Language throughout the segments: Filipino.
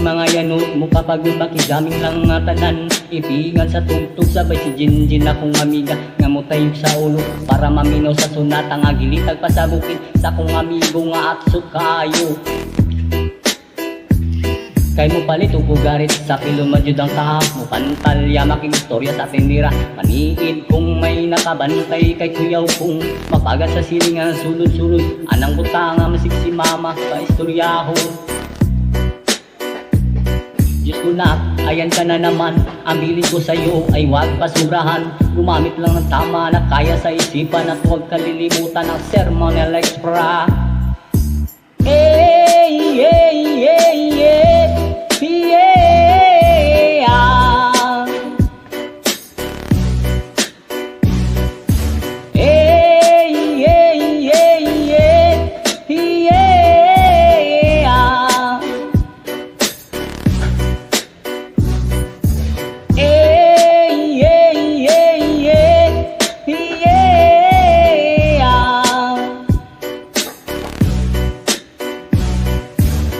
Mga yanot mo kapag makigaming lang nga tanan, ibingan sa tugtog sabay si Jinjin akong amiga nga mo tayo sa ulo para maminaw sa sunata nga gilitag pasabukin sa kong amigo nga atso kayo. Kay mo palit o garit sa kilumadyod ang kaha mo pantalya making istorya sa tindira maniid kung may nakabantay kay kuyaw kung mapagat sa silingan sulod-sulod anang buta nga masig si mama pa istoryaho. Diyos ko na, ayan ka na naman. Ang bilin ko sa'yo ay huwag pasurahan. Gumamit lang ng tama na kaya sa isipan at huwag kalilimutan ang Sermonel Extra. Hey, hey, hey, yeah, yeah. Hey, hey, hey, yeah, yeah.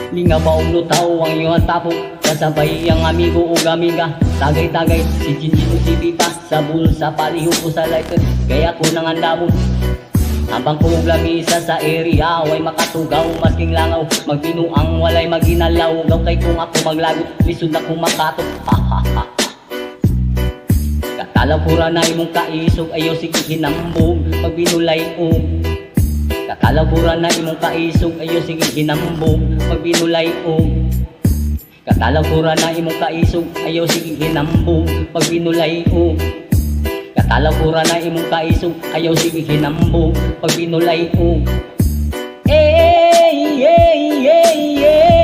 Di nga maong lutaw ang iyong tapo kasabay ang amigo o gamiga tagay-tagay si Jinjin o si Pipa sa bulsa paliho ko sa lighter gaya ko nang andamon habang kong lamisa sa area way makatugaw masking langaw magbinuang walay maginalaw gaw kay kung ako maglago lisod na kung makato katalapura na imong kaisog ayaw sige hinambog pagbinulay o katalapura na imong kaisog ayo sige hinambog pag binulay o katalapura na imong kaisog ayo sige hinambog pag binulay o katalapura na imong kaisog ayo sige hinambog pag binulay o hey hey hey yeah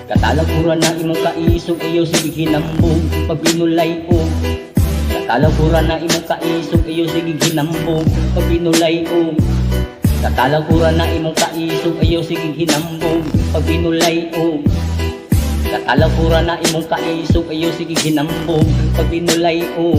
katalapura na imong kaisog iyo sige hinambog pag binulay o katalapura na imong kaisog iyo sige hinambog pag binulay o katalapura na imong kaisog iyo sige hinambog pag binulay o katalapura na imong kaisog iyo sige hinambog pag binulay o